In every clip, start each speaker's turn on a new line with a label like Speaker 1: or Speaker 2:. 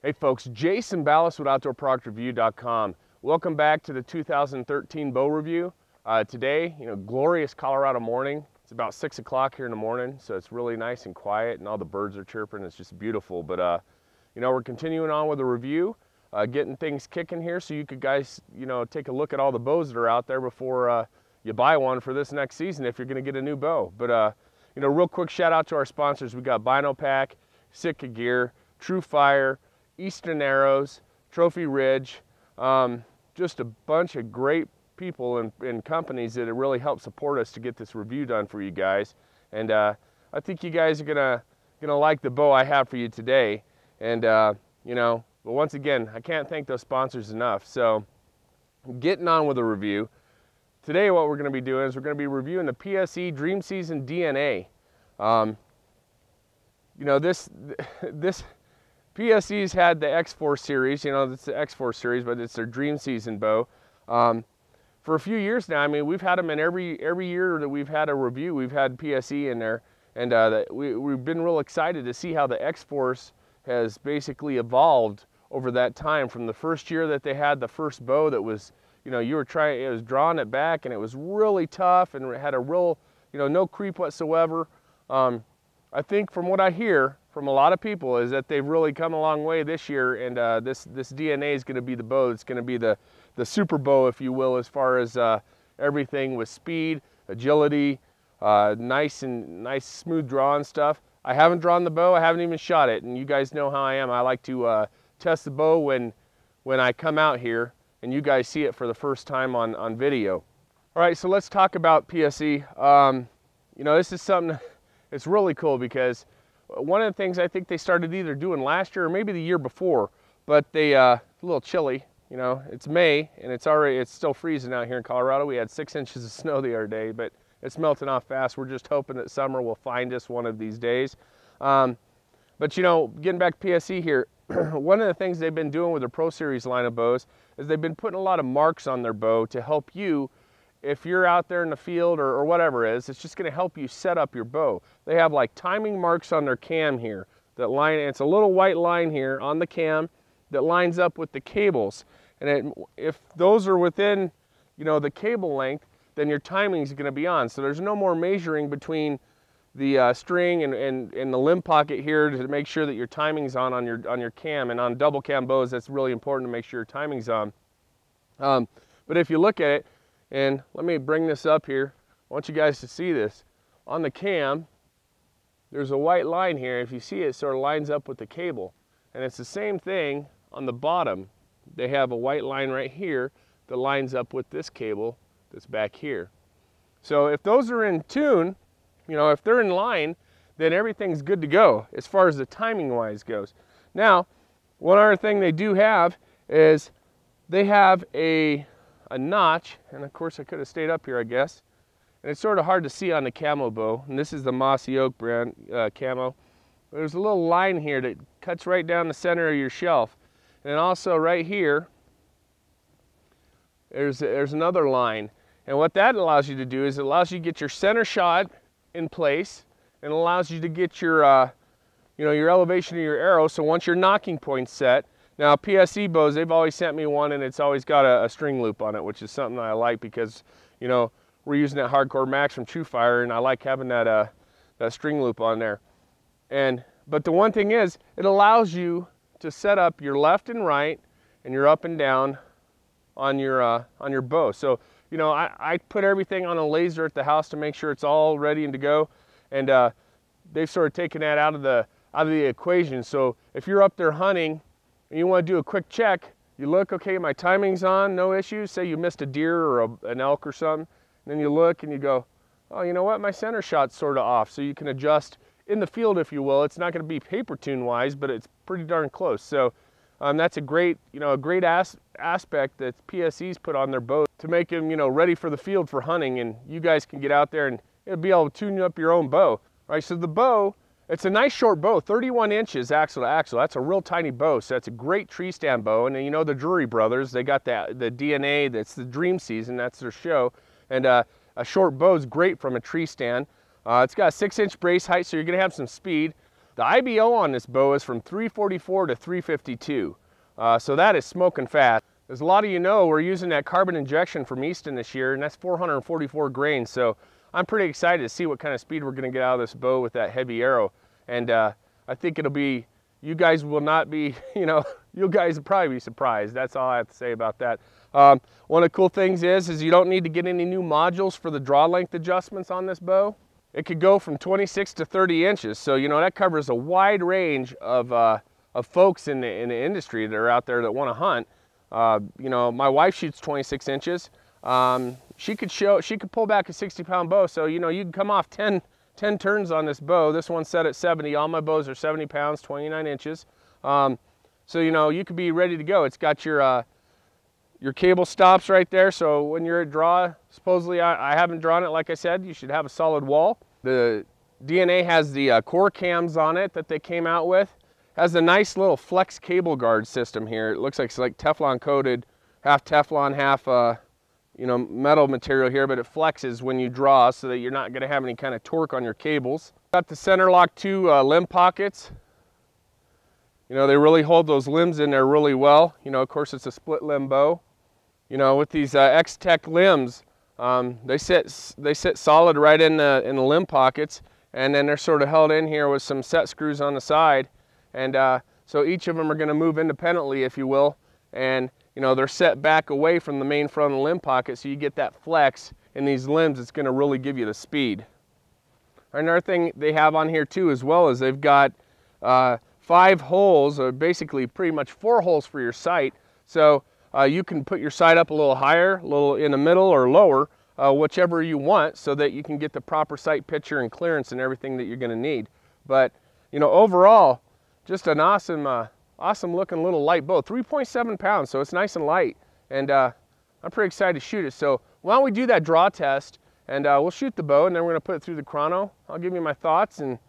Speaker 1: Hey folks, Jason Ballas with OutdoorProductReview.com. Welcome back to the 2013 bow review. Today, glorious Colorado morning. It's about 6 o'clock here in the morning, so it's really nice and quiet, and all the birds are chirping. It's just beautiful. But we're continuing on with the review, getting things kicking here, so you could guys, take a look at all the bows that are out there before you buy one for this next season if you're going to get a new bow. But real quick shout out to our sponsors. We got Bino Pack, Sitka Gear, True Fire, Eastern Arrows, Trophy Ridge, just a bunch of great people and companies that have really helped support us to get this review done for you guys. And I think you guys are gonna like the bow I have for you today. And but once again, I can't thank those sponsors enough. So getting on with the review. Today what we're gonna be doing is we're gonna be reviewing the PSE Dream Season DNA. This PSE's had the X4 series, it's the X4 series, but it's their Dream Season bow. For a few years now, we've had them in every year that we've had a review, we've had PSE in there. And we've been real excited to see how the X-Force has basically evolved over that time. From the first year that they had the first bow that was, it was drawing it back and it was really tough and it had a real, no creep whatsoever. I think from what I hear from a lot of people is that they've really come a long way this year, and this DNA is going to be the bow. It's going to be the super bow, if you will, as far as everything with speed, agility, nice smooth draw and stuff. I haven't drawn the bow. I haven't even shot it, and you guys know how I am. I like to test the bow when I come out here and you guys see it for the first time on video. All right, so let's talk about PSE. This is something that's really cool because one of the things I think they started either doing last year or maybe the year before, but it's a little chilly. It's May and it's still freezing out here in Colorado. We had 6 inches of snow the other day, but it's melting off fast. We're just hoping that summer will find us one of these days. But getting back to PSE here, one of the things they've been doing with their Pro Series line of bows is they've been putting a lot of marks on their bow to help you. If you're out there in the field or whatever it is, it's just going to help you set up your bow. They have like timing marks on their cam here that line. It's a little white line here on the cam that lines up with the cables. And if those are within, the cable length, then your timing is going to be on. So there's no more measuring between the string and the limb pocket here to make sure that your timing's on your cam. And on double cam bows, that's really important to make sure your timing's on. But if you look at it, and let me bring this up here. I want you guys to see this. On the cam, there's a white line here. If you see it, sort of lines up with the cable. And it's the same thing on the bottom. They have a white line right here that lines up with this cable that's back here. So if those are in tune, if they're in line, then everything's good to go as far as the timing wise goes. Now, one other thing they do have is they have a notch, and of course I could have stayed up here, I guess, and it's sort of hard to see on the camo bow, and this is the Mossy Oak brand camo. There's a little line here that cuts right down the center of your shelf, and then also right here there's another line, and what that allows you to do is it allows you to get your center shot in place, and allows you to get your your elevation of your arrow. So once your nocking point's set. Now, PSE bows, they've always sent me one, and it's always got a string loop on it, which is something I like because, we're using that Hardcore Max from True Fire, and I like having that string loop on there. But the one thing is, it allows you to set up your left and right, and your up and down on your bow. So, I put everything on a laser at the house to make sure it's all ready and to go, and they've sort of taken that out of the equation. So if you're up there hunting, and you want to do a quick check, you look, okay, my timing's on, no issues. Say you missed a deer or an elk or something, and then you look and you go, oh, you know what, my center shot's sort of off. So you can adjust in the field, if you will. It's not going to be paper tune wise, but it's pretty darn close. So that's a great, aspect that PSE's put on their boat to make them, ready for the field for hunting, and you guys can get out there and it'll be able to tune up your own bow. All right, so the bow, it's a nice short bow, 31 inches axle to axle. That's a real tiny bow, so that's a great tree stand bow. And then, the Drury brothers, they got the DNA, that's the Dream Season, that's their show. And a short bow is great from a tree stand. It's got a 6-inch brace height, so you're gonna have some speed. The IBO on this bow is from 344 to 352. So that is smoking fast. As a lot of you know, we're using that carbon injection from Easton this year, and that's 444 grains. So I'm pretty excited to see what kind of speed we're going to get out of this bow with that heavy arrow. And I think it'll be, you guys will not be, you guys will probably be surprised. That's all I have to say about that. One of the cool things is you don't need to get any new modules for the draw length adjustments on this bow. It could go from 26 to 30 inches. So, that covers a wide range of folks in the industry that are out there that want to hunt. My wife shoots 26 inches. She could pull back a 60-pound bow. So, you can come off 10 turns on this bow. This one's set at 70. All my bows are 70 pounds, 29 inches. So, you could be ready to go. It's got your cable stops right there. So when you're at draw, supposedly I haven't drawn it, like I said, you should have a solid wall. The DNA has the core cams on it that they came out with. Has a nice little flex cable guard system here. It looks like it's like Teflon coated, half Teflon, half metal material here, but it flexes when you draw so that you're not going to have any kind of torque on your cables. Got the center lock 2 limb pockets. They really hold those limbs in there really well. Of course it's a split limb bow. With these X-Tech limbs, they sit solid right in the limb pockets, and then they're sort of held in here with some set screws on the side. And so each of them are going to move independently, if you will, and they're set back away from the main front of the limb pocket, so you get that flex in these limbs. It's going to really give you the speed. Another thing they have on here too as well is they've got 5 holes, or basically pretty much 4 holes for your sight. So you can put your sight up a little higher, a little in the middle, or lower, whichever you want, so that you can get the proper sight picture and clearance and everything that you're going to need. But overall, just an awesome looking little light bow. 3.7 pounds, so it's nice and light, and I'm pretty excited to shoot it. So why don't we do that draw test, and we'll shoot the bow, and then we're going to put it through the chrono. I'll give you my thoughts, and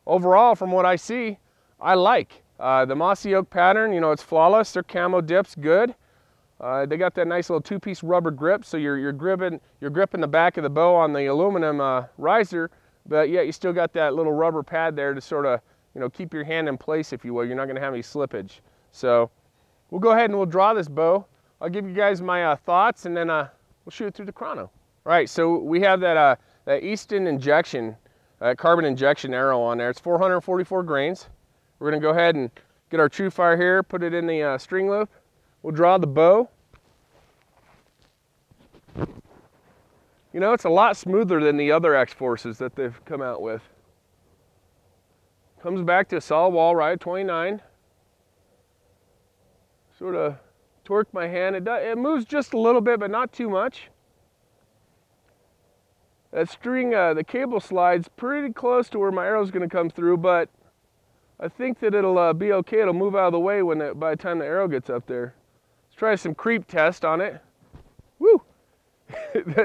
Speaker 1: overall, from what I see, I like the mossy oak pattern. It's flawless. Their camo dip's good. They got that nice little 2-piece rubber grip, so you're gripping the back of the bow on the aluminum riser, but yet you still got that little rubber pad there to sort of keep your hand in place, if you will. You're not going to have any slippage. So we'll go ahead and we'll draw this bow. I'll give you guys my thoughts, and then we'll shoot it through the chrono. All right, so we have that Easton injection, carbon injection arrow on there. It's 444 grains. We're going to go ahead and get our true fire here, put it in the string loop. We'll draw the bow. It's a lot smoother than the other X-Forces that they've come out with. Comes back to a solid wall right at 29. Sort of torque my hand. It moves just a little bit, but not too much. That string, the cable slides pretty close to where my arrow's going to come through, but I think that it'll be okay. It'll move out of the way by the time the arrow gets up there. Let's try some creep test on it. Woo!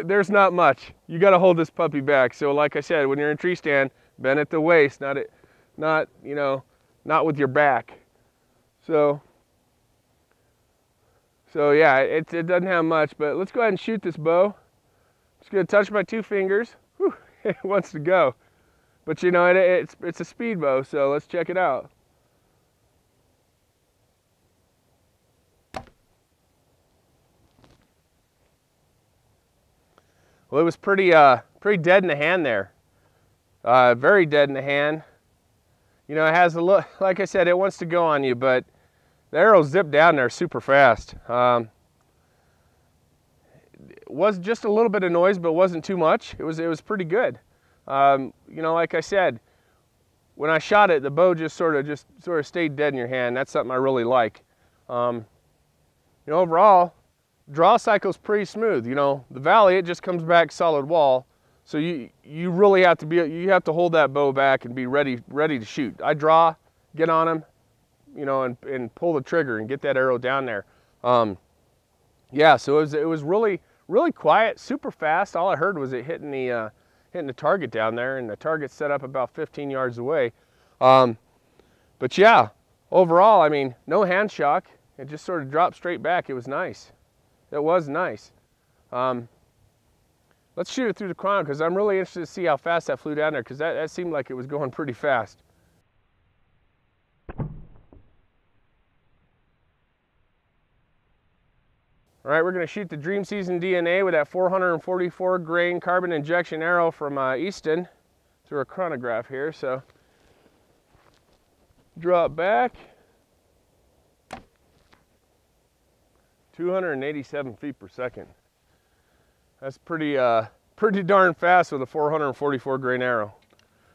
Speaker 1: There's not much. You got to hold this puppy back. So like I said, when you're in tree stand, bend at the waist, not with your back. So yeah, it doesn't have much, but let's go ahead and shoot this bow. Just gonna touch my 2 fingers. Whew, it wants to go. But it's a speed bow, so let's check it out. Well, it was pretty dead in the hand there. Very dead in the hand. It has a look, like I said, it wants to go on you, but the arrow zipped down there super fast. It was just a little bit of noise, but wasn't too much. It was pretty good. Like I said, when I shot it, the bow just sort of stayed dead in your hand. That's something I really like. Overall, draw cycle's pretty smooth. The valley, it just comes back solid wall. So you really have to hold that bow back and be ready to shoot. I draw, get on him, and pull the trigger and get that arrow down there. Yeah, so it was really quiet, super fast. All I heard was it hitting the target down there, and the target's set up about 15 yards away. But yeah, overall, I mean, no hand shock. It just sort of dropped straight back. It was nice. It was nice. Let's shoot it through the chrono, because I'm really interested to see how fast that flew down there, because that seemed like it was going pretty fast. All right, we're going to shoot the Dream Season DNA with that 444 grain carbon injection arrow from Easton through a chronograph here. So drop back. 287 feet per second. That's pretty darn fast with a 444 grain arrow.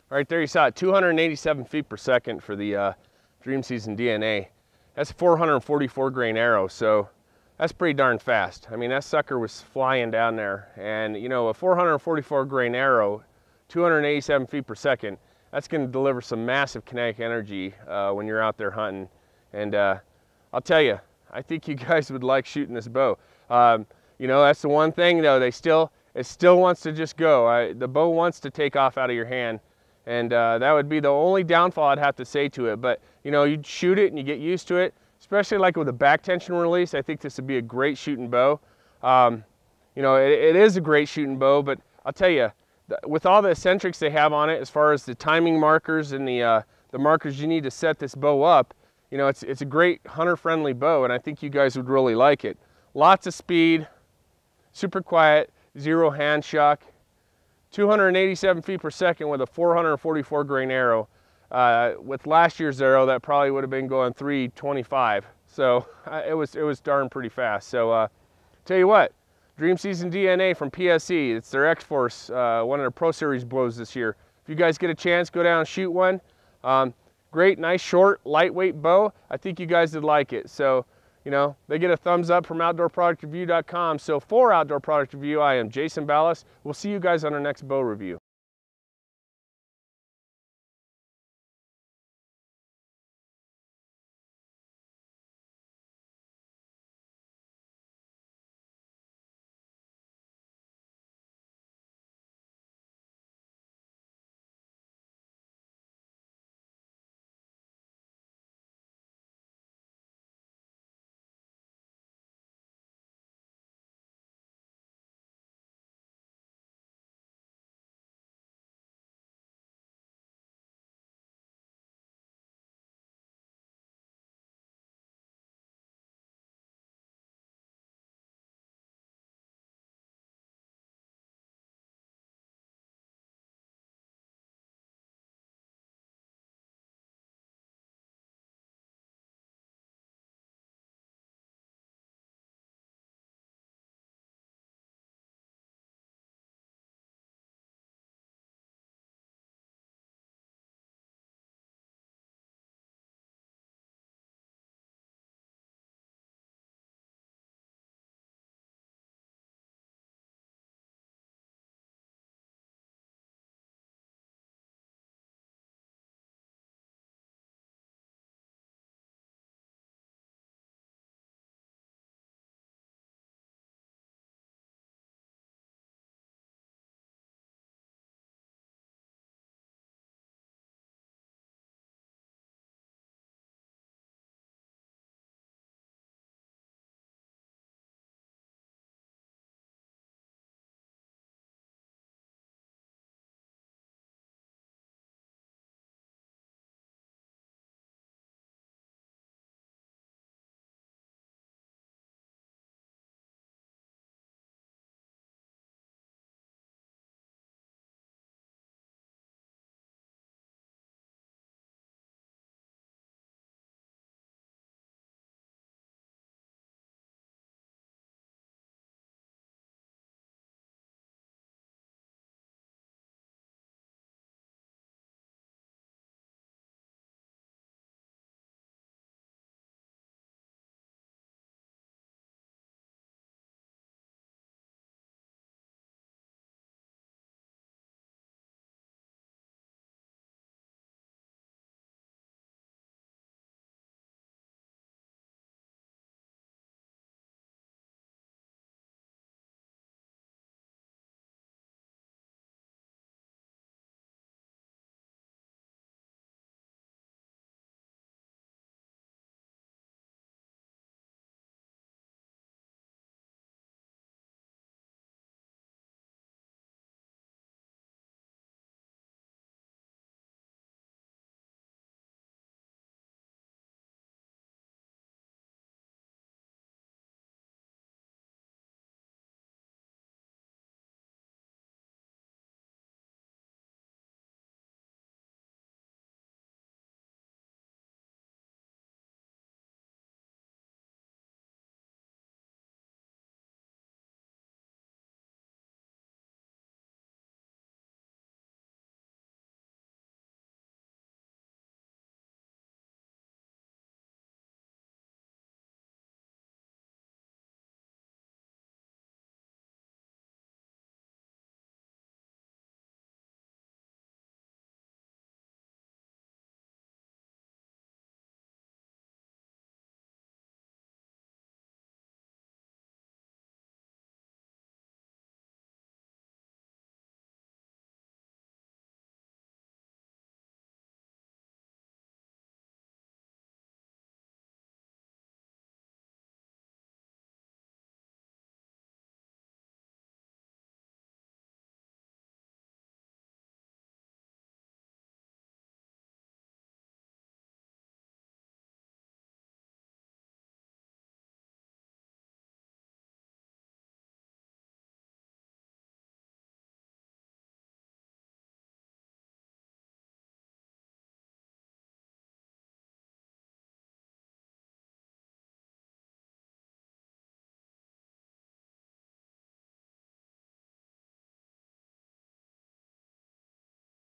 Speaker 1: Right there you saw it, 287 feet per second for the Dream Season DNA. That's a 444 grain arrow, so that's pretty darn fast. I mean, that sucker was flying down there, and you know, a 444 grain arrow, 287 feet per second, that's going to deliver some massive kinetic energy when you're out there hunting. And I'll tell you, I think you guys would like shooting this bow. You know, that's the one thing though, it still wants to just go. The bow wants to take off out of your hand, and that would be the only downfall I'd have to say to it. But you know, you shoot it and you get used to it. Especially like with a back tension release, I think this would be a great shooting bow. You know, it is a great shooting bow, but I'll tell you, with all the eccentrics they have on it, as far as the timing markers and the markers you need to set this bow up, you know, it's a great hunter-friendly bow, and I think you guys would really like it. Lots of speed, super quiet, zero hand shock, 287 feet per second with a 444 grain arrow. With last year's arrow, that probably would have been going 325. So it was darn pretty fast. So tell you what, Dream Season DNA from PSE, it's their X-Force, one of their Pro Series bows this year. If you guys get a chance, go down and shoot one. Great, nice, short, lightweight bow. I think you guys would like it. So, you know, they get a thumbs up from OutdoorProductReview.com. So for Outdoor Product Review, I am Jason Ballas. We'll see you guys on our next bow review.